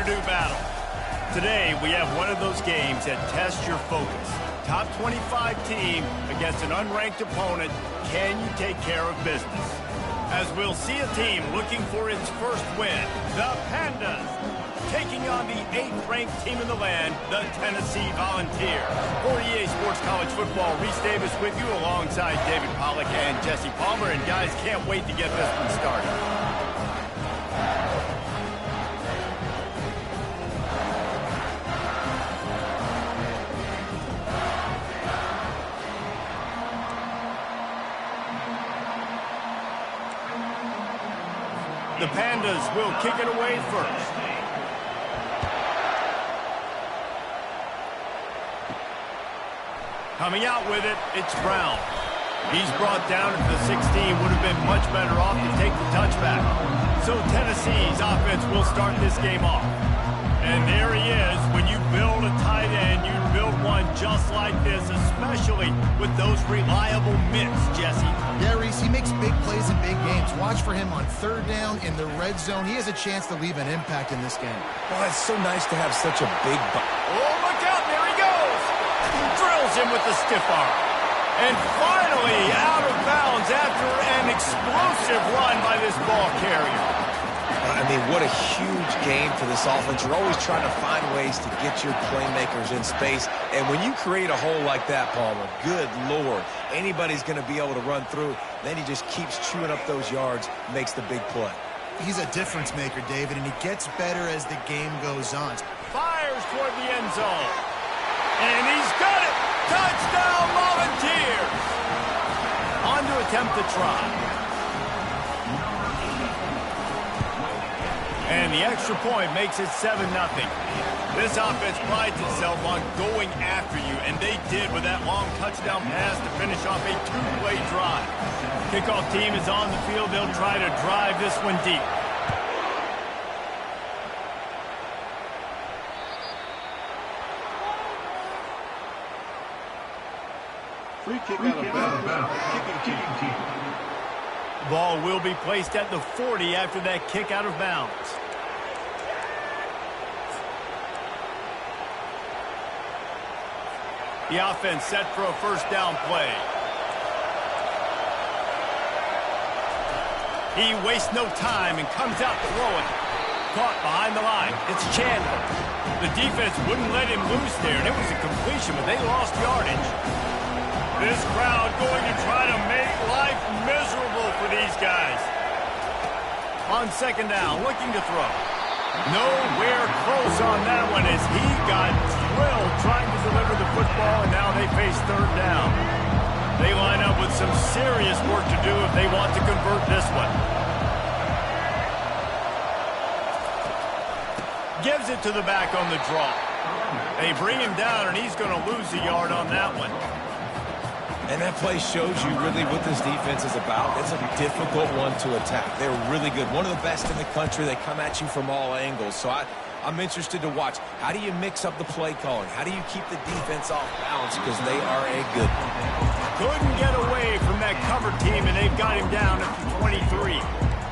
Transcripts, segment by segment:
Purdue battle. Today, we have one of those games that tests your focus. Top 25 team against an unranked opponent. Can you take care of business? As we'll see a team looking for its first win, the Pandas, taking on the 8th-ranked team in the land, the Tennessee Volunteers. For EA Sports College Football, Reese Davis with you alongside David Pollack and Jesse Palmer. And guys, can't wait to get this one started. The Pandas will kick it away first. Coming out with it, it's Brown. He's brought down at the 16. Would have been much better off to take the touchback. So Tennessee's offense will start this game off. And there he is. When you build a tight end, you build one just like this, especially with those reliable mitts, Jesse. Yeah, Reese, he makes big plays in big games. Watch for him on 3rd down in the red zone. He has a chance to leave an impact in this game. Oh, it's so nice to have such a big... Oh, look out. There he goes. He drills him with the stiff arm. And finally out of bounds after an explosive run by this ball carrier. I mean, what a huge game for this offense. You're always trying to find ways to get your playmakers in space. And when you create a hole like that, Palmer, good Lord, anybody's going to be able to run through. Then he just keeps chewing up those yards, makes the big play. He's a difference maker, David, and he gets better as the game goes on. Fires toward the end zone. And he's got it. Touchdown, Volunteers. On to attempt the try. And the extra point makes it 7-0. This offense prides itself on going after you, and they did with that long touchdown pass to finish off a 2-play drive. Kickoff team is on the field. They'll try to drive this one deep. Free kick out of bounds. Kicking team. Ball will be placed at the 40 after that kick out of bounds. The offense set for a 1st down play. He wastes no time and comes out throwing. Caught behind the line. It's Chandler. The defense wouldn't let him loose there, and it was a completion, but they lost yardage. This crowd going to try to make life miserable for these guys. On 2nd down, looking to throw. Nowhere close on that one as he got drilled trying to deliver the football, and now they face 3rd down. They line up with some serious work to do if they want to convert this one. Gives it to the back on the draw. They bring him down, and he's going to lose a yard on that one. And that play shows you really what this defense is about. It's a difficult one to attack. They're really good. One of the best in the country. They come at you from all angles. So I'm interested to watch. How do you mix up the play calling? How do you keep the defense off balance? Because they are a good one. Couldn't get away from that cover team, and they've got him down at the 23.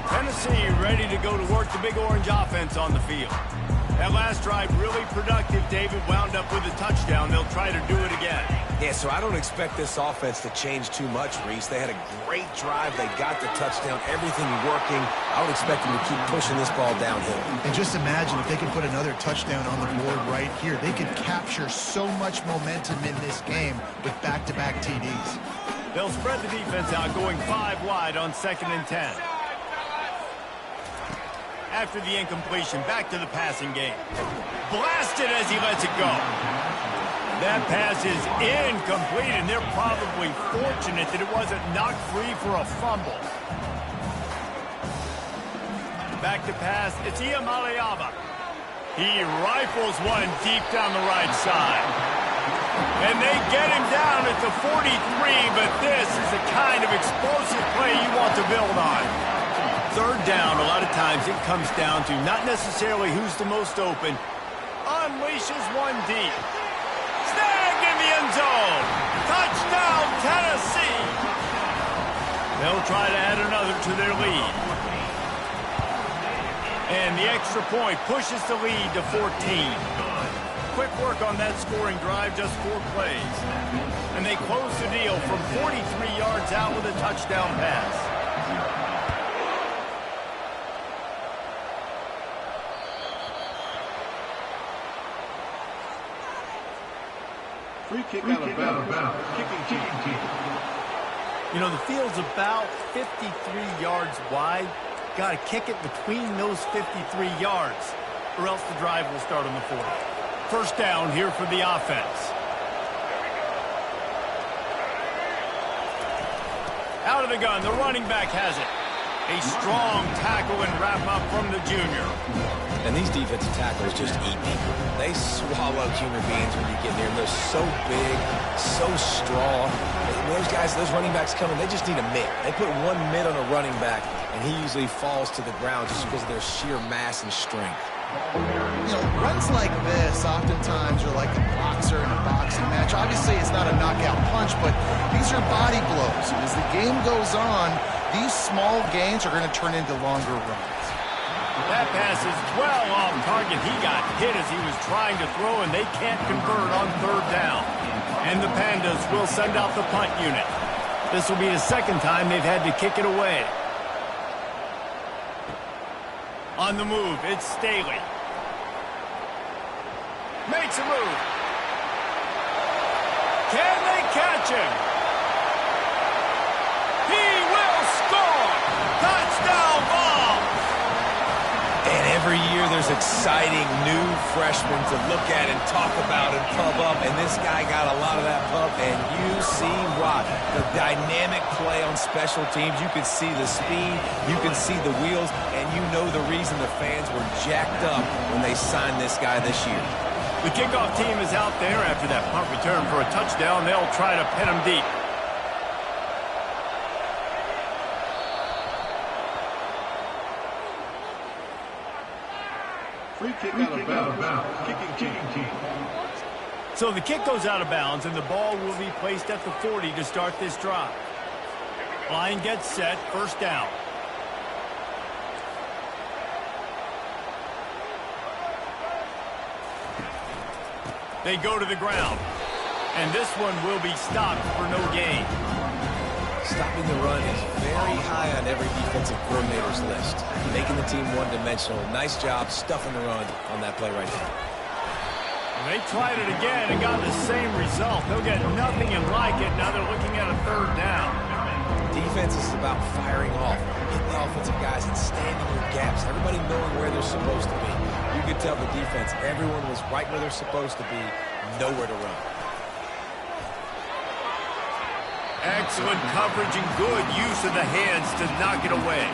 Tennessee ready to go to work the Big Orange offense on the field. That last drive really productive. David wound up with a touchdown. They'll try to do it again. Yeah, so I don't expect this offense to change too much, Reese. They had a great drive. They got the touchdown. Everything working. I would expect them to keep pushing this ball downhill. And just imagine if they could put another touchdown on the board right here. They could capture so much momentum in this game with back-to-back TDs. They'll spread the defense out, going 5 wide on 2nd and 10. After the incompletion, back to the passing game. Blasted as he lets it go. That pass is incomplete, and they're probably fortunate that it wasn't knocked free for a fumble. Back to pass, it's Iamaleava. He rifles one deep down the right side. And they get him down at the 43, but this is the kind of explosive play you want to build on. 3rd down, a lot of times it comes down to not necessarily who's the most open. Unleashes one deep. Snagged in the end zone. Touchdown, Tennessee. They'll try to add another to their lead. And the extra point pushes the lead to 14. Quick work on that scoring drive, just 4 plays. And they close the deal from 43 yards out with a touchdown pass. Free kick out of bounds. Kicking team. You know, the field's about 53 yards wide. Got to kick it between those 53 yards, or else the drive will start on the 40. First down here for the offense. Out of the gun, the running back has it. A strong tackle and wrap up from the junior. And these defensive tackles just eat people. They swallow human beings when you get near them. They're so big, so strong. When those guys, those running backs coming, they just need a mitt. They put one mitt on a running back, and he usually falls to the ground just because of their sheer mass and strength. You know, runs like this oftentimes are like a boxer in a boxing match. Obviously, it's not a knockout punch, but these are body blows. And as the game goes on, these small gains are going to turn into longer runs. That pass is well off target. He got hit as he was trying to throw, and they can't convert on third down. And the Pandas will send out the punt unit. This will be the second time they've had to kick it away. On the move, it's Staley. Makes a move. Can they catch him? He will score! Touchdown ball! And every year there's exciting new freshmen to look at and talk about and pub up, and this guy got a lot of that pub, and you see why. The dynamic play on special teams, you can see the speed, you can see the wheels, and you know the reason the fans were jacked up when they signed this guy this year. The kickoff team is out there after that punt return for a touchdown. They'll try to pin him deep. Free kick out of bounds. Kicking team. So the kick goes out of bounds, and the ball will be placed at the 40 to start this drive. Line gets set, first down. They go to the ground, and this one will be stopped for no gain. Stopping the run is very high on every defensive coordinator's list. Making the team one-dimensional. Nice job stuffing the run on that play right there. They tried it again and got the same result. They'll get nothing and like it. Now they're looking at a third down. Defense is about firing off, hitting the offensive guys and standing in gaps. Everybody knowing where they're supposed to be. You could tell the defense, everyone was right where they're supposed to be, nowhere to run. Excellent coverage and good use of the hands to knock it away.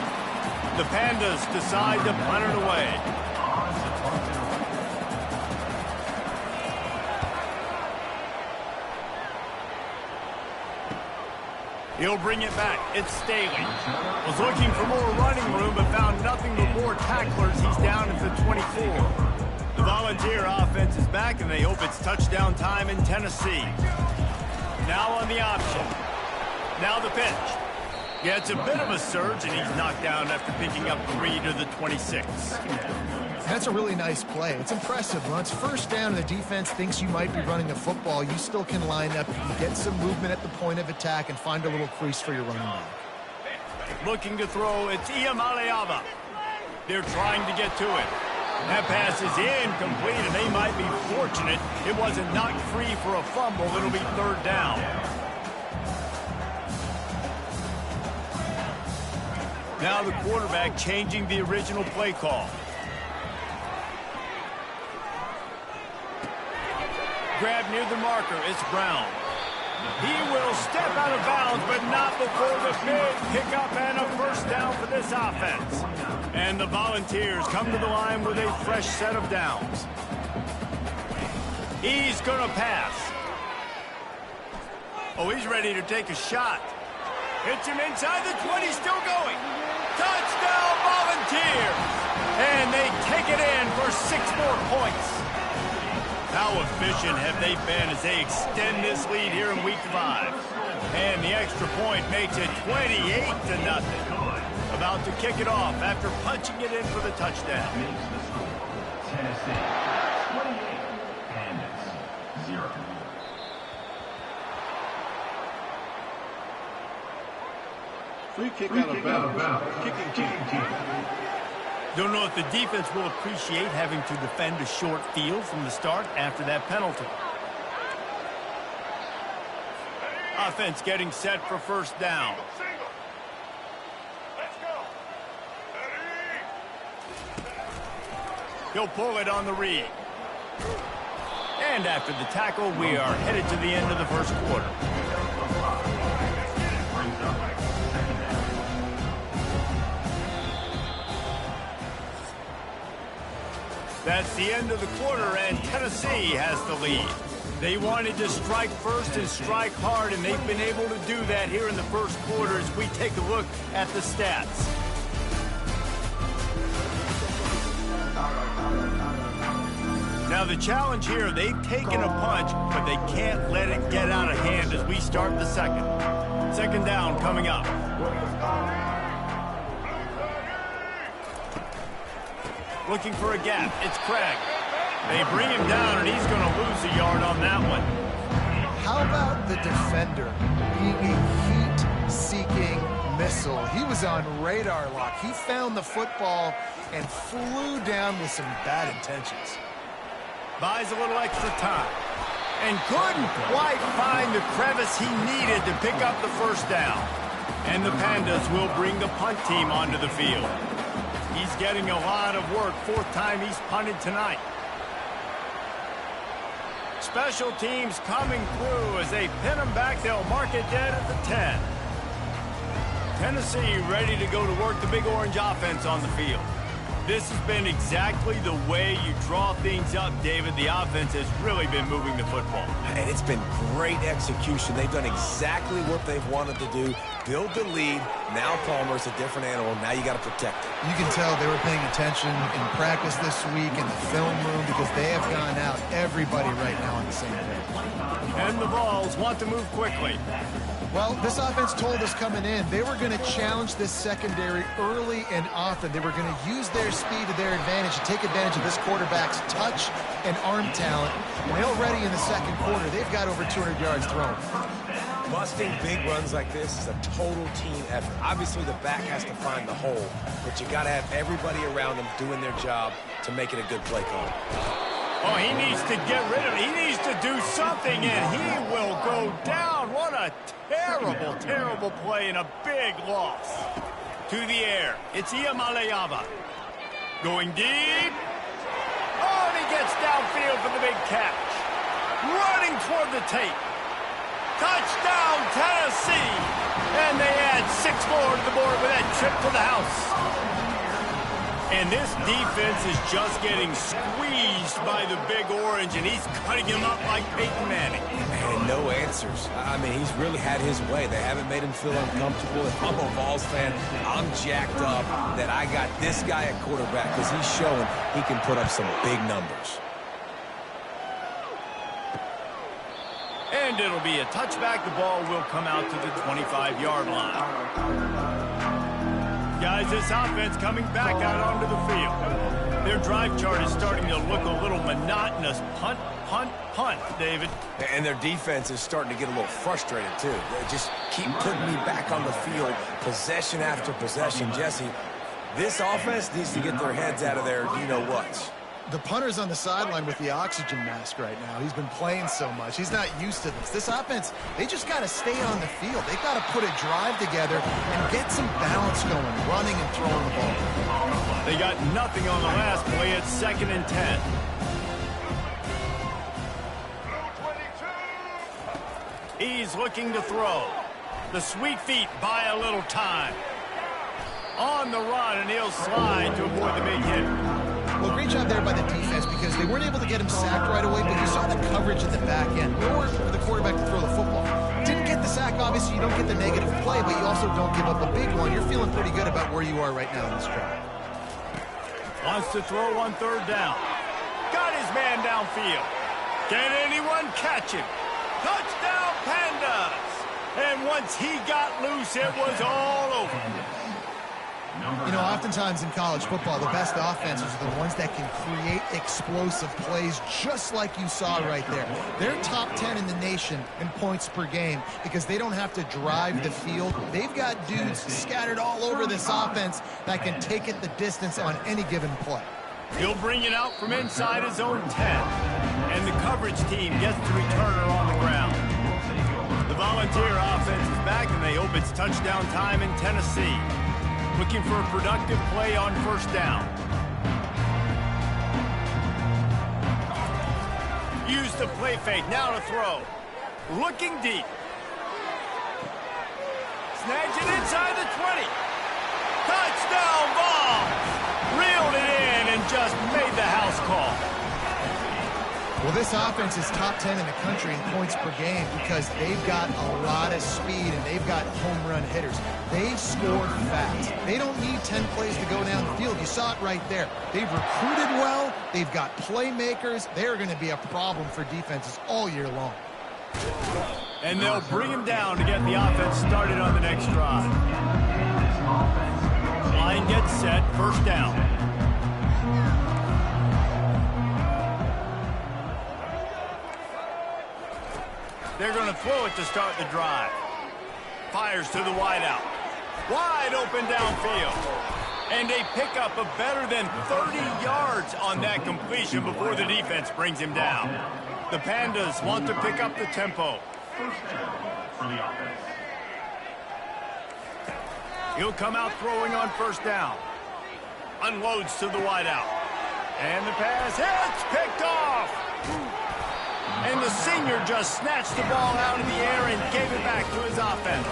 The Pandas decide to punt it away. He'll bring it back. It's Staley. Was looking for more running room, but found nothing but more tacklers. He's down at the 24. The Volunteer offense is back, and they hope it's touchdown time in Tennessee. Now on the option. Now the pitch. Yeah, it's a bit of a surge, and he's knocked down after picking up 3 to the 26. That's a really nice play. It's impressive. When it's first down and the defense thinks you might be running a football, you still can line up, you can get some movement at the point of attack and find a little crease for your running back. Looking to throw, it's Iamaleava. They're trying to get to it. That pass is incomplete, and they might be fortunate it wasn't knocked free for a fumble. It'll be third down. Now the quarterback changing the original play call. Grab near the marker, it's Brown. He will step out of bounds, but not before the big pickup and a first down for this offense. And the Volunteers come to the line with a fresh set of downs. He's going to pass. Oh, he's ready to take a shot. Hits him inside the 20, still going. Touchdown, Volunteers! And they take it in for 6 more points. How efficient have they been as they extend this lead here in Week 5? And the extra point makes it 28-0. about to kick it off after punching it in for the touchdown. Tennessee, 28, Pandas, 0. Free kick out of bounds. Kicking team. Don't know if the defense will appreciate having to defend a short field from the start after that penalty. Offense getting set for first down. He'll pull it on the read. And after the tackle, we are headed to the end of the first quarter. That's the end of the quarter, and Tennessee has the lead. They wanted to strike first and strike hard, and they've been able to do that here in the first quarter as we take a look at the stats. Now the challenge here, they've taken a punch, but they can't let it get out of hand as we start the second. Second down coming up. Looking for a gap. It's Craig. They bring him down, and he's going to lose a yard on that one. How about the defender being a heat-seeking missile? He was on radar lock. He found the football and flew down with some bad intentions. Buys a little extra time. And couldn't quite find the crevice he needed to pick up the first down. And the Pandas will bring the punt team onto the field. He's getting a lot of work. Fourth time he's punted tonight. Special teams coming through as they pin him back. They'll mark it dead at the 10. Tennessee ready to go to work the Big Orange offense on the field. This has been exactly the way you draw things up, David. The offense has really been moving the football. And it's been great execution. They've done exactly what they've wanted to do. Build the lead. Now Palmer's a different animal. Now you got to protect it. You can tell they were paying attention in practice this week in the film room because they have gone out, everybody right now on the same page. And the Vols want to move quickly. Well, this offense told us coming in they were going to challenge this secondary early and often. They were going to use their speed to their advantage and take advantage of this quarterback's touch and arm talent. And already in the second quarter, they've got over 200 yards thrown. Busting big runs like this is a total team effort. Obviously, the back has to find the hole, but you got to have everybody around them doing their job to make it a good play call. Oh, he needs to get rid of it. He needs to do something, and he will go down. What a terrible, terrible play and a big loss. To the air, it's Iamaleava. Going deep. Oh, and he gets downfield for the big catch. Running toward the tape. Touchdown, Tennessee. And they add 6 more to the board with that trip to the house. And this defense is just getting squeezed by the Big Orange, and he's cutting him up like Peyton Manning. Man, no answers. I mean, he's really had his way. They haven't made him feel uncomfortable. If I'm a Vols fan, I'm jacked up that I got this guy at quarterback because he's showing he can put up some big numbers. And it'll be a touchback. The ball will come out to the 25-yard line. Guys, this offense coming back out onto the field. Their drive chart is starting to look a little monotonous. Punt, punt, punt, David. And their defense is starting to get a little frustrated, too. They just keep putting me back on the field, possession after possession. Jesse, this offense needs to get their heads out of their you-know-whats. The punter's on the sideline with the oxygen mask right now. He's been playing so much. He's not used to this. This offense, they just got to stay on the field. They've got to put a drive together and get some balance going, running and throwing the ball. They got nothing on the last play. It's 2nd and 10. He's looking to throw. The sweet feet buy a little time. On the run, and he'll slide to avoid the big hit. Well, great job there by the defense because they weren't able to get him sacked right away, but you saw the coverage in the back end. Nowhere for the quarterback to throw the football. Didn't get the sack, obviously. You don't get the negative play, but you also don't give up a big one. You're feeling pretty good about where you are right now in this drive. Wants to throw on 3rd down. Got his man downfield. Can anyone catch him? Touchdown, Pandas! And once he got loose, it was all over. You know, oftentimes in college football, the best offenses are the ones that can create explosive plays just like you saw right there. They're top 10 in the nation in points per game because they don't have to drive the field. They've got dudes scattered all over this offense that can take it the distance on any given play. He'll bring it out from inside his own 10. And the coverage team gets the returner on the ground. The Volunteer offense is back, and they hope it's touchdown time in Tennessee. Looking for a productive play on first down. Use the play fake, now to throw. Looking deep. Snags it inside the 20. Touchdown ball! Reeled it in and just made the house call. Well, this offense is top 10 in the country in points per game because they've got a lot of speed and they've got home run hitters. They score fast. They don't need 10 plays to go down the field. You saw it right there. They've recruited well. They've got playmakers. They're going to be a problem for defenses all year long. And they'll bring him down to get the offense started on the next drive. Line gets set, first down. They're going to throw it to start the drive. Fires to the wideout. Wide open downfield. And a pickup of better than 30 yards on that completion before the defense brings him down. The Pandas want to pick up the tempo. First down for the offense. He'll come out throwing on first down. Unloads to the wideout. And the pass hits, picked off. And the senior just snatched the ball out of the air and gave it back to his offense.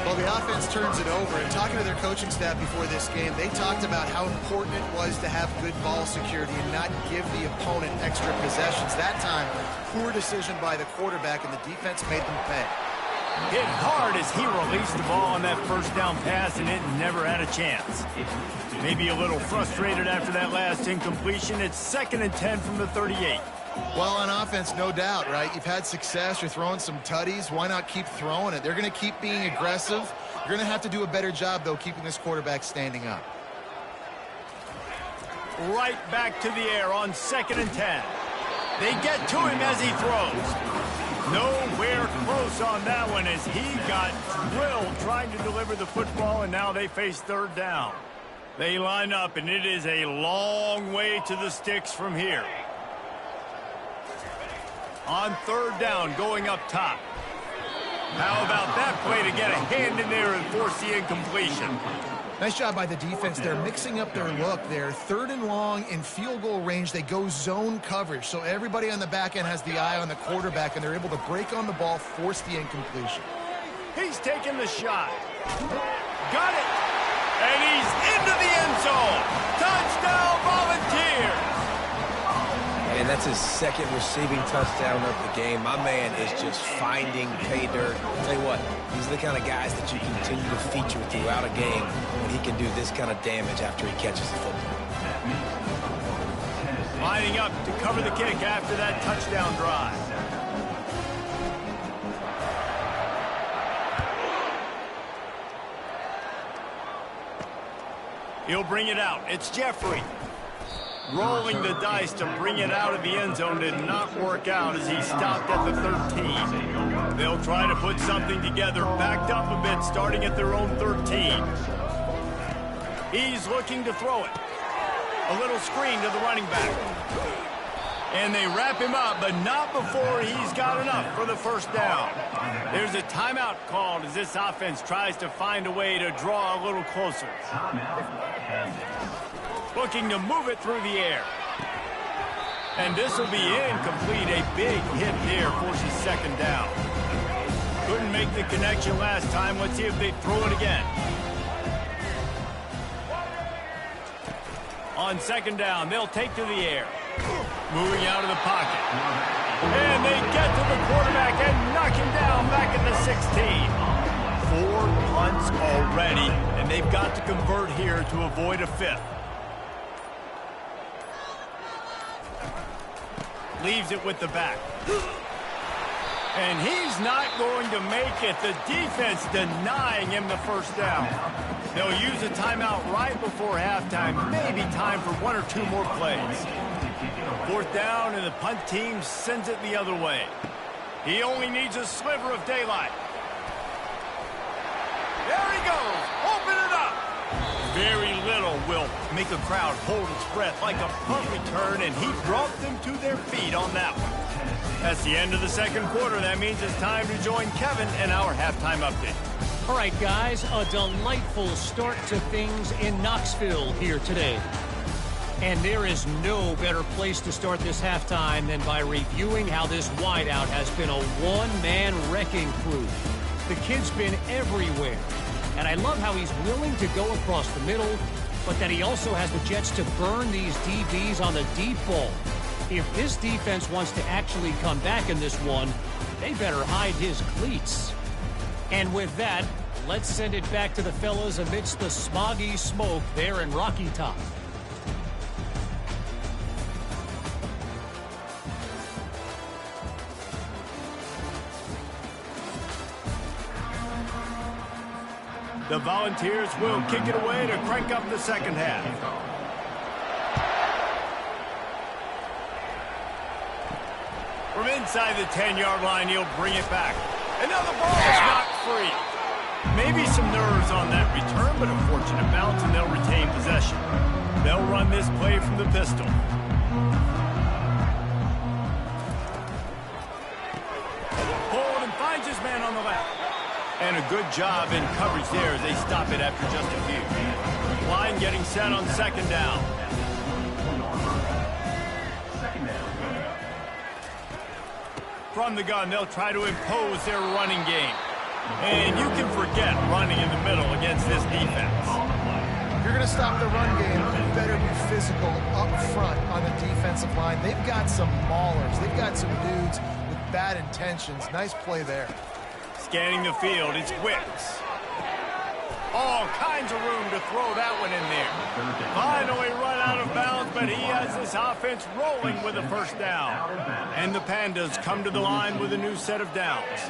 Well, the offense turns it over. And talking to their coaching staff before this game, they talked about how important it was to have good ball security and not give the opponent extra possessions. That time, poor decision by the quarterback, and the defense made them pay. Hit hard as he released the ball on that first down pass, and it never had a chance. Maybe a little frustrated after that last incompletion. It's 2nd and 10 from the 38. Well, on offense, no doubt, right? You've had success. You're throwing some tutties. Why not keep throwing it? They're going to keep being aggressive. You're going to have to do a better job, though, keeping this quarterback standing up. Right back to the air on 2nd and 10. They get to him as he throws. Nowhere close on that one as he got drilled trying to deliver the football, and now they face third down. They line up, and it is a long way to the sticks from here. On third down, going up top. How about that play to get a hand in there and force the incompletion? Nice job by the defense. They're mixing up their look there. 3rd and long in field goal range. They go zone coverage. So everybody on the back end has the eye on the quarterback, and they're able to break on the ball, force the incompletion. He's taking the shot. Got it. And he's into the end zone. Touchdown, Volunteer. And that's his 2nd receiving touchdown of the game. My man is just finding pay dirt. I'll tell you what, these are the kind of guys that you continue to feature throughout a game when he can do this kind of damage after he catches the football. Lining up to cover the kick after that touchdown drive. He'll bring it out. It's Jeffrey. Rolling the dice to bring it out of the end zone did not work out as he stopped at the 13. They'll try to put something together, backed up a bit, starting at their own 13. He's looking to throw it. A little screen to the running back. And they wrap him up, but not before he's got enough for the first down. There's a timeout called as this offense tries to find a way to draw a little closer. Looking to move it through the air. And this will be incomplete. A big hit there forces 2nd down. Couldn't make the connection last time. Let's see if they throw it again. On 2nd down, they'll take to the air. Moving out of the pocket. And they get to the quarterback and knock him down back at the 16. 4 punts already, and they've got to convert here to avoid a 5th. Leaves it with the back. And he's not going to make it. The defense denying him the first down. They'll use a timeout right before halftime. Maybe time for 1 or 2 more plays. 4th down, and the punt team sends it the other way. He only needs a sliver of daylight. There he goes. Open it up. Very little will make a crowd hold its breath like a punt return, and he brought them to their feet on that one. That's the end of the second quarter. That means it's time to join Kevin and our halftime update. All right, guys, a delightful start to things in Knoxville here today. And there is no better place to start this halftime than by reviewing how this wideout has been a one-man wrecking crew. The kid's been everywhere. And I love how he's willing to go across the middle, but that he also has the Jets to burn these DBs on the deep ball. If this defense wants to actually come back in this one, they better hide his cleats. And with that, let's send it back to the fellas amidst the smoggy smoke there in Rocky Top. The Volunteers will kick it away to crank up the second half. From inside the 10-yard line, he'll bring it back. And now the ball is knocked free. Maybe some nerves on that return, but a fortunate bounce, and they'll retain possession. They'll run this play from the pistol. Hold and finds his man on the left. And a good job in coverage there as they stop it after just a few. Line getting set on second down. From the gun, they'll try to impose their running game. And you can forget running in the middle against this defense. If you're going to stop the run game, you better be physical up front on the defensive line. They've got some maulers. They've got some dudes with bad intentions. Nice play there. Scanning the field, it's Wicks. All kinds of room to throw that one in there. Finally run out of bounds, but he has this offense rolling with a first down. And the Pandas come to the line with a new set of downs.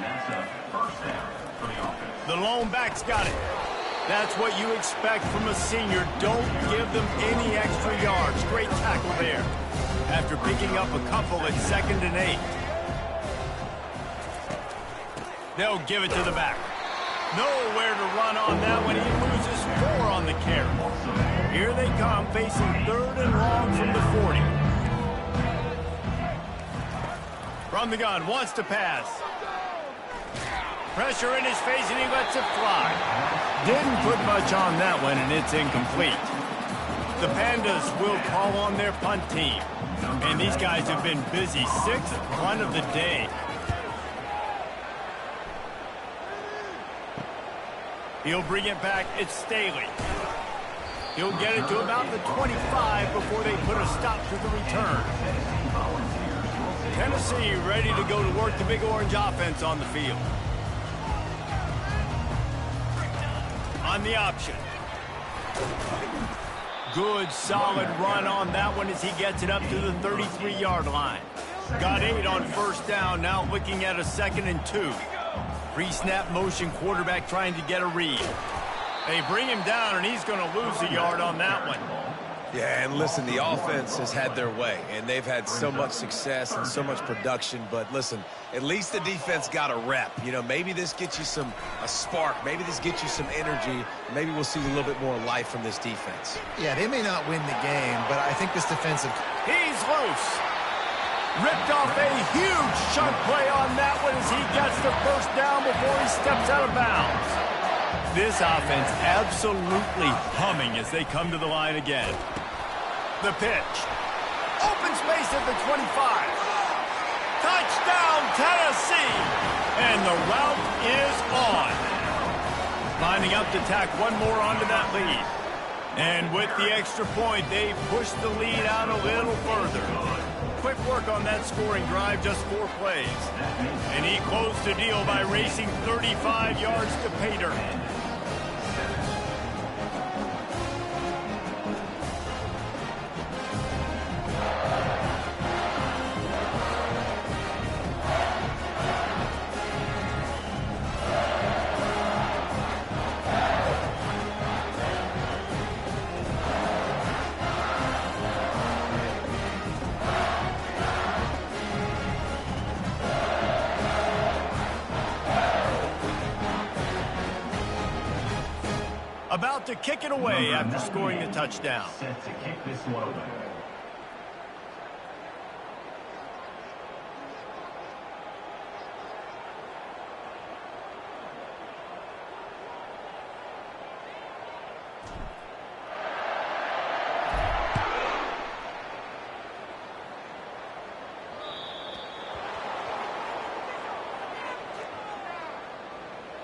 The lone back's got it. That's what you expect from a senior. Don't give them any extra yards. Great tackle there. After picking up a couple at 2nd and 8. They'll give it to the back. Nowhere to run on that one. He loses 4 on the carry. Here they come, facing 3rd and long from the 40. From the gun, wants to pass. Pressure in his face, and he lets it fly. Didn't put much on that one, and it's incomplete. The Pandas will call on their punt team. And these guys have been busy. 6th punt of the day. He'll bring it back. It's Staley. He'll get it to about the 25 before they put a stop to the return. Tennessee ready to go to work the Big Orange offense on the field. On the option. Good, solid run on that one as he gets it up to the 33-yard line. Got 8 on first down, now looking at a 2nd and 2. Pre-snap motion quarterback trying to get a read. They bring him down, and he's going to lose a yard on that one. Yeah, and listen, the offense has had their way, and they've had so much success and so much production. But listen, at least the defense got a rep. You know, maybe this gets you a spark. Maybe this gets you some energy. Maybe we'll see a little bit more life from this defense. Yeah, they may not win the game, but I think this defensive... He's loose. Ripped off a huge chunk play on that one as he gets the first down before he steps out of bounds. This offense absolutely humming as they come to the line again. The pitch. Open space at the 25. Touchdown, Tennessee! And the route is on. Lining up to tack one more onto that lead. And with the extra point, they push the lead out a little further. Quick work on that scoring drive, just 4 plays. And he closed the deal by racing 35 yards to pay dirt. About to kick it away after scoring the touchdown. Set to kick this one away.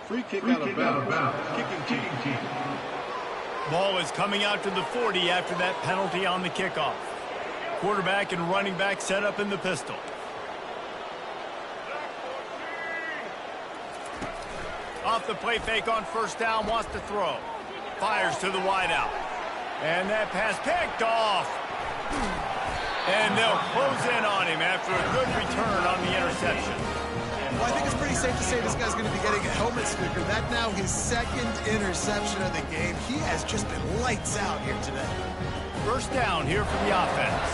Free kick out of bounds. Kicking team. Ball is coming out to the 40 after that penalty on the kickoff. Quarterback and running back set up in the pistol. Off the play fake on first down, wants to throw. Fires to the wideout. And that pass picked off. And they'll close in on him after a good return on the interception. Well, I think it's pretty safe to say this guy's going to be getting a helmet sticker. That now his second interception of the game. He has just been lights out here today. First down here for the offense.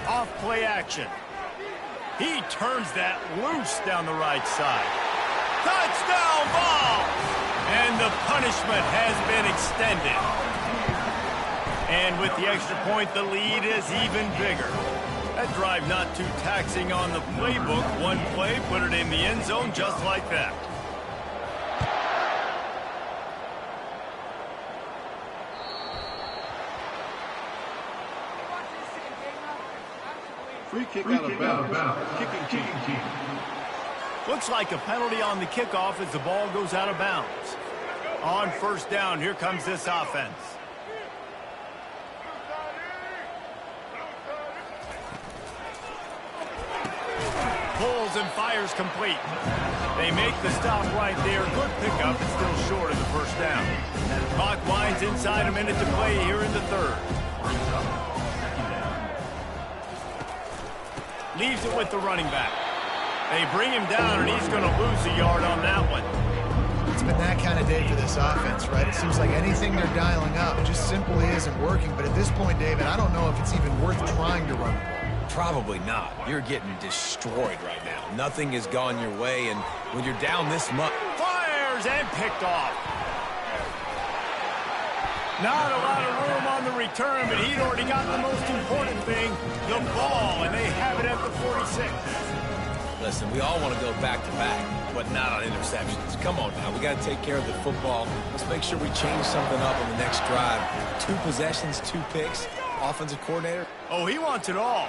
Off play action. He turns that loose down the right side. Touchdown ball! And the punishment has been extended. And with the extra point, the lead is even bigger. That drive not too taxing on the playbook. One play, put it in the end zone just like that. Free kick out of bounds. Kicking team. Looks like a penalty on the kickoff as the ball goes out of bounds. On first down, here comes this offense. Pulls and fires complete. They make the stop right there. Good pickup, but still short of the first down. Clock winds inside a minute to play here in the third. Leaves it with the running back. They bring him down, and he's going to lose a yard on that one. It's been that kind of day for this offense, right? It seems like anything they're dialing up just simply isn't working. But at this point, David, I don't know if it's even worth trying to run the ball. Probably not. You're getting destroyed right now. Nothing has gone your way, and when you're down this much... Fires and picked off. Not a lot of room on the return, but he'd already got the most important thing, the ball, and they have it at the 46. Listen, we all want to go back-to-back, but not on interceptions. Come on now, we got to take care of the football. Let's make sure we change something up on the next drive. 2 possessions, 2 picks. Offensive coordinator. Oh, he wants it all.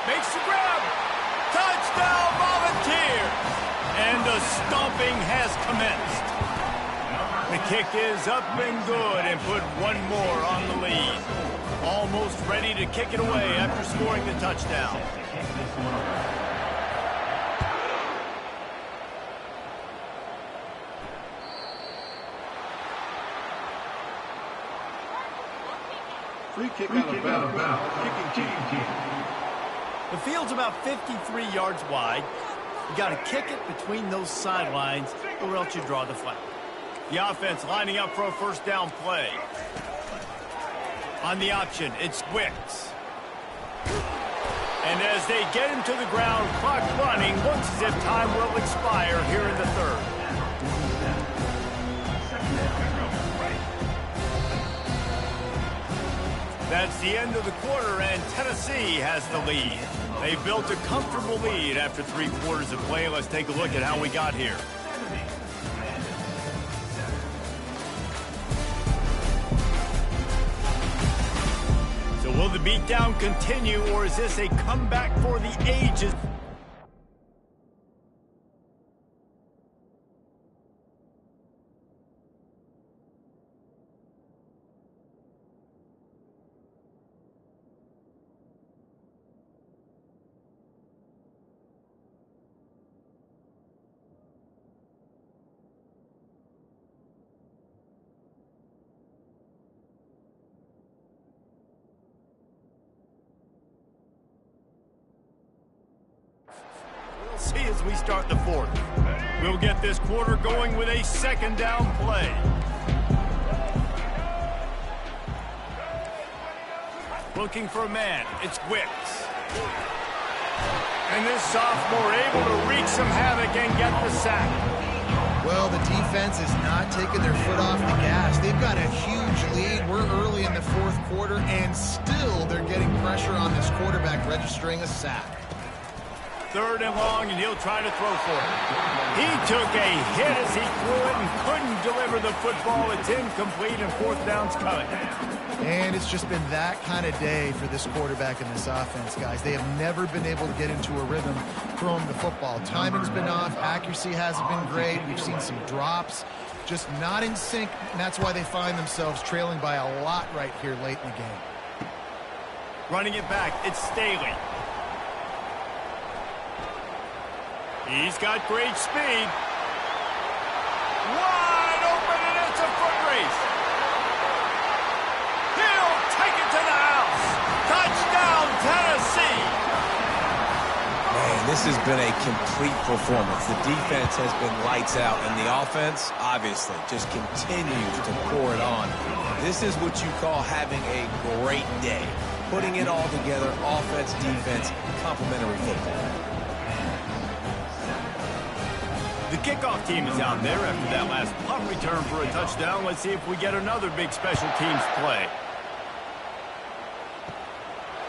Makes the grab. Touchdown, Volunteers. And the stomping has commenced. The kick is up and good and put one more on the lead. Almost ready to kick it away after scoring the touchdown. Free kick out of bounds. Kicking team. The field's about 53 yards wide. You got to kick it between those sidelines, or else you draw the flag. The offense lining up for a first down play. On the option, it's Wicks. And as they get him to the ground, clock running, looks as if time will expire here in the third. That's the end of the quarter, and Tennessee has the lead. They built a comfortable lead after 3 quarters of play. Let's take a look at how we got here. So will the beatdown continue, or is this a comeback for the ages? See as we start the fourth. We'll get this quarter going with a second down play. Looking for a man. It's Wicks. And this sophomore able to wreak some havoc and get the sack. Well, the defense is not taking their foot off the gas. They've got a huge lead. We're early in the fourth quarter, and still they're getting pressure on this quarterback, registering a sack. 3rd and long, and he'll try to throw for it. He took a hit as he threw it and couldn't deliver the football. It's incomplete, and 4th down's coming. And it's just been that kind of day for this quarterback and this offense, guys. They have never been able to get into a rhythm throwing the football. Timing's been off. Accuracy hasn't been great. We've seen some drops. Just not in sync, and that's why they find themselves trailing by a lot right here late in the game. Running it back, it's Staley. He's got great speed. Wide open, and it's a foot race. He'll take it to the house. Touchdown, Tennessee. Man, this has been a complete performance. The defense has been lights out, and the offense, obviously, just continues to pour it on. This is what you call having a great day. Putting it all together, offense, defense, complementary football. The kickoff team is out there after that last punt return for a touchdown. Let's see if we get another big special teams play.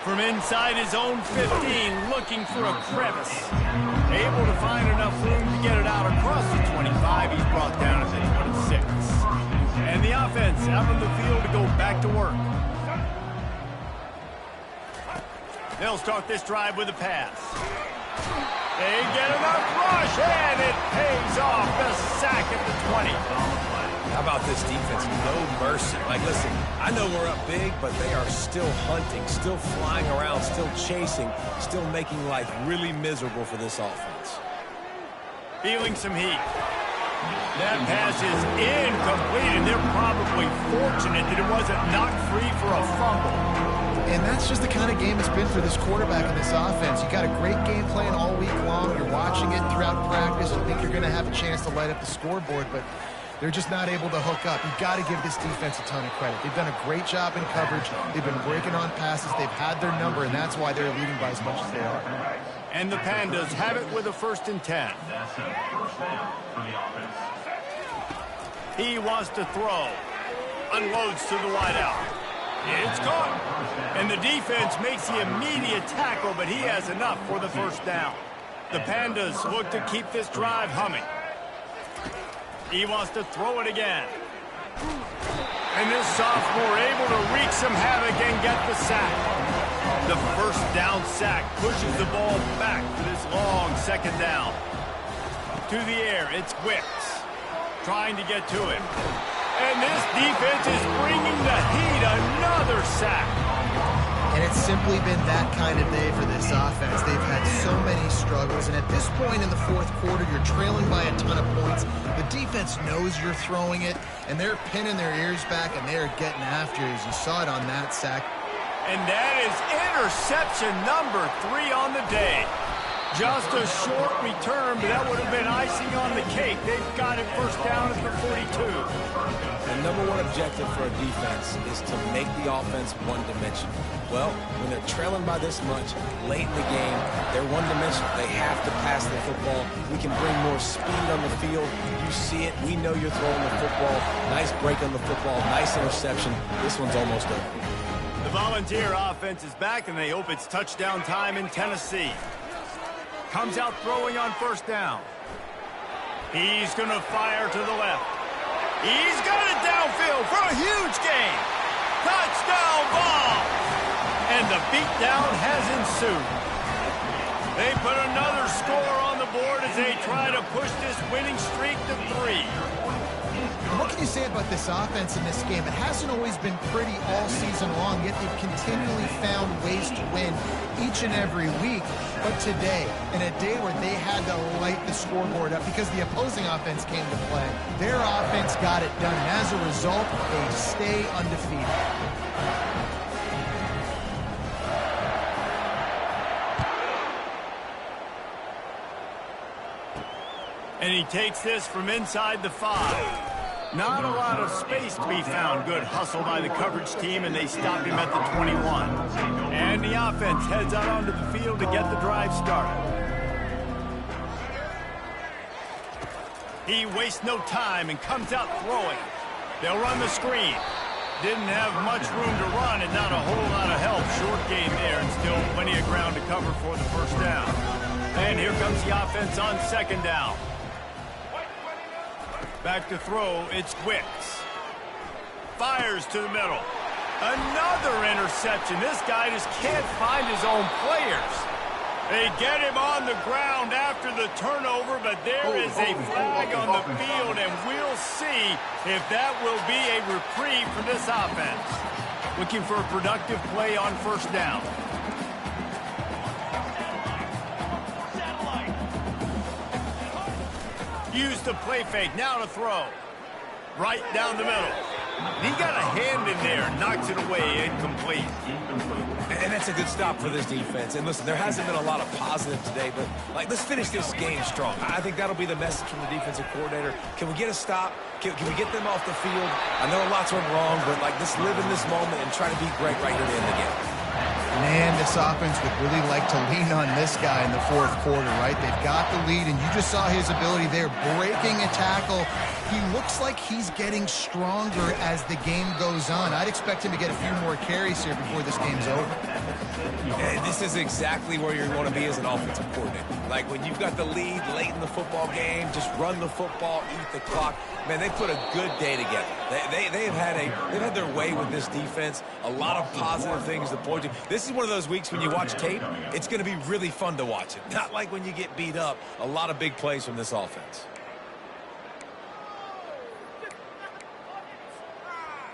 From inside his own 15, looking for a crevice. Able to find enough room to get it out across the 25. He's brought down at the 26. And the offense out on the field to go back to work. They'll start this drive with a pass. They get enough rush, and it pays off. The sack at the 20. How about this defense? No mercy. Like, listen, I know we're up big, but they are still hunting, still flying around, still chasing, still making life really miserable for this offense. Feeling some heat. That pass is incomplete, and they're probably fortunate that it wasn't knocked free for a fumble. And that's just the kind of game it's been for this quarterback and this offense. You got a great game plan all week long. You're watching it throughout practice. You think you're going to have a chance to light up the scoreboard, but they're just not able to hook up. You've got to give this defense a ton of credit. They've done a great job in coverage. They've been breaking on passes. They've had their number, and that's why they're leading by as much as they are. And the Pandas have it with a 1st and 10. That's a 1st down for the offense. He wants to throw. Unloads to the wideout. It's caught. And the defense makes the immediate tackle, but he has enough for the 1st down. The Pandas look to keep this drive humming. He wants to throw it again. And this sophomore able to wreak some havoc and get the sack. The 1st down sack pushes the ball back for this long 2nd down. To the air, it's Wicks trying to get to him. And this defense is bringing the heat. Another sack. And it's simply been that kind of day for this offense. They've had so many struggles, and at this point in the 4th quarter, you're trailing by a ton of points. The defense knows you're throwing it, and they're pinning their ears back, and they're getting after it, as you saw it on that sack. And that is interception number 3 on the day. Just a short return, but that would have been icing on the cake. They've got it 1st down at the 42. The number one objective for a defense is to make the offense one-dimensional. Well, when they're trailing by this much, late in the game, they're one-dimensional. They have to pass the football. We can bring more speed on the field. You see it. We know you're throwing the football. Nice break on the football. Nice interception. This one's almost over. The Volunteer offense is back, and they hope it's touchdown time in Tennessee. Comes out throwing on 1st down. He's going to fire to the left. He's got it downfield for a huge gain. Touchdown ball. And the beatdown has ensued. They put another score on the board as they try to push this winning streak to 3. What can you say about this offense in this game? It hasn't always been pretty all season long, yet they've continually found ways to win each and every week. But today, in a day where they had to light the scoreboard up because the opposing offense came to play, their offense got it done. And as a result, they stay undefeated. And he takes this from inside the 5. Not a lot of space to be found. Good hustle by the coverage team, and they stop him at the 21. And the offense heads out onto the field to get the drive started. He wastes no time and comes out throwing. They'll run the screen. Didn't have much room to run and not a whole lot of help. Short gain there and still plenty of ground to cover for the first down. And here comes the offense on second down. Back to throw, it's Wicks. Fires to the middle. Another interception. This guy just can't find his own players. They get him on the ground after the turnover, but there is a flag on the field, and we'll see if that will be a reprieve for this offense. Looking for a productive play on first down. Use the play fake, now to throw. Right down the middle. He got a hand in there, knocks it away, incomplete. And that's a good stop for this defense. And listen, there hasn't been a lot of positive today, but let's finish this game strong. I think that'll be the message from the defensive coordinator. Can we get a stop? Can we get them off the field? I know lots went wrong, but let's live in this moment and try to be great right here to end the game. Man, this offense would really like to lean on this guy in the fourth quarter, right? They've got the lead, and you just saw his ability there, breaking a tackle. He looks like he's getting stronger as the game goes on. I'd expect him to get a few more carries here before this game's over. And this is exactly where you want to be as an offensive coordinator. Like when you've got the lead late in the football game, just run the football, eat the clock. Man, they put a good day together. They've had their way with this defense. A lot of positive things to point to. This is one of those weeks when you watch tape, it's going to be really fun to watch it. Not like when you get beat up. A lot of big plays from this offense.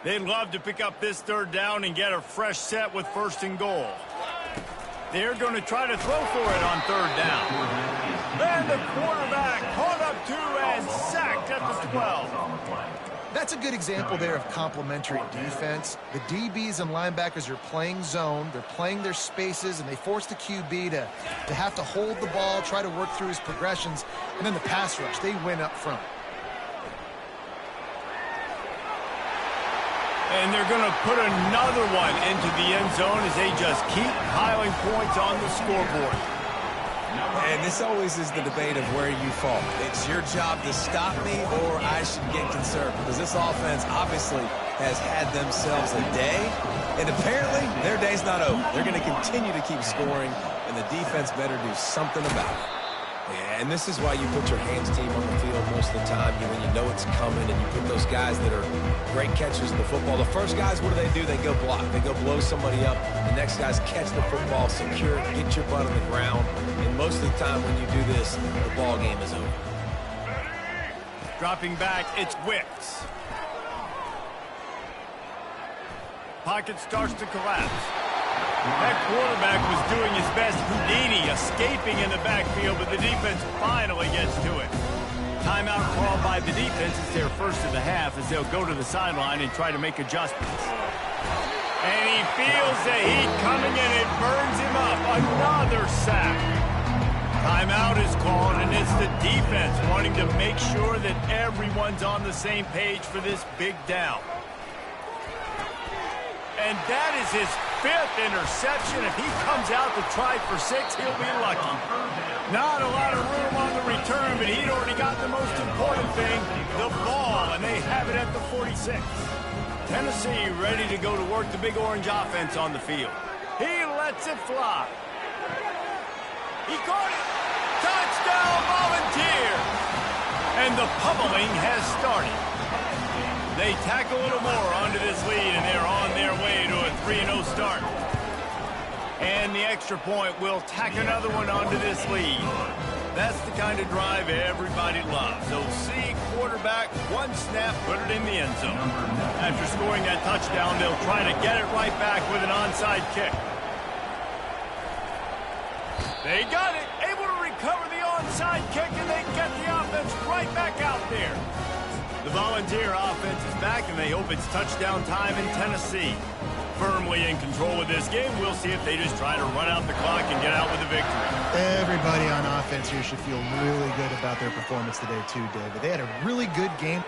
They'd love to pick up this third down and get a fresh set with first and goal. They're going to try to throw for it on third down. And the quarterback caught up to and sacked at the 12. That's a good example there of complementary defense. The DBs and linebackers are playing zone. They're playing their spaces, and they force the QB to have to hold the ball, try to work through his progressions. And then the pass rush, they win up front. And they're going to put another one into the end zone as they just keep piling points on the scoreboard. And this always is the debate of where you fall. It's your job to stop me or I should get concerned, because this offense obviously has had themselves a day, and apparently their day's not over. They're going to continue to keep scoring, and the defense better do something about it. And this is why you put your hands team on the field most of the time, when you know it's coming, and you put those guys that are great catchers of the football. The first guys, what do? They go block. They go blow somebody up. The next guys catch the football, secure it, get your butt on the ground. And most of the time when you do this, the ball game is over. Dropping back, it's Wicks. Pocket starts to collapse. That quarterback was doing his best Houdini, escaping in the backfield, but the defense finally gets to it. Timeout called by the defense. It's their first of the half as they'll go to the sideline and try to make adjustments. And he feels the heat coming and it burns him up. Another sack. Timeout is called, and it's the defense wanting to make sure that everyone's on the same page for this big down. And that is his 5th interception. If he comes out to try for 6, he'll be lucky. Not a lot of room on the return, but he'd already got the most important thing, the ball, and they have it at the 46. Tennessee ready to go to work the Big Orange offense on the field. He lets it fly. He caught it. Touchdown, Volunteer. And the pummeling has started. They tack a little more onto this lead, and they're on their way to a 3-0 start. And the extra point will tack another one onto this lead. That's the kind of drive everybody loves. So see quarterback, one snap, put it in the end zone. After scoring that touchdown, they'll try to get it right back with an onside kick. They got it, able to recover the onside kick, and they get the offense right back out there. The Volunteer offense is back, and they hope it's touchdown time in Tennessee. Firmly in control of this game. We'll see if they just try to run out the clock and get out with a victory. Everybody on offense here should feel really good about their performance today too, David. They had a really good game.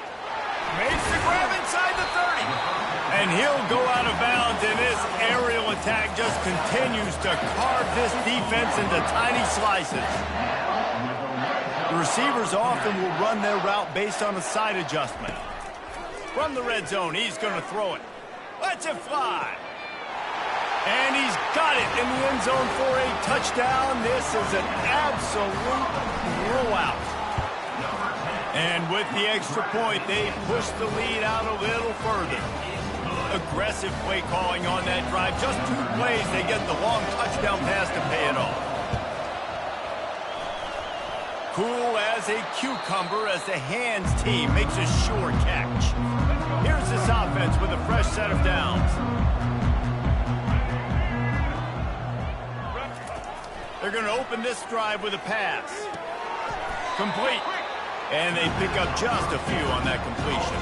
Makes the grab inside the 30. And he'll go out of bounds, and this aerial attack just continues to carve this defense into tiny slices. The receivers often will run their route based on a side adjustment. From the red zone, he's going to throw it. Lets it fly. And he's got it in the end zone for a touchdown. This is an absolute blowout. And with the extra point, they push the lead out a little further. Aggressive play calling on that drive. Just 2 plays, they get the long touchdown pass to pay it off. Cool as a cucumber as the hands team makes a sure catch. Here's this offense with a fresh set of downs. They're going to open this drive with a pass. Complete. And they pick up just a few on that completion.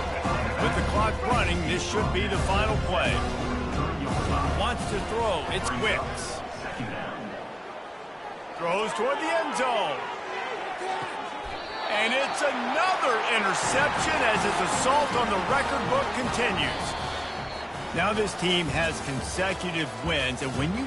With the clock running, this should be the final play. Wants to throw. It's Wicks. Throws toward the end zone. And it's another interception as his assault on the record book continues. Now this team has consecutive wins, and when you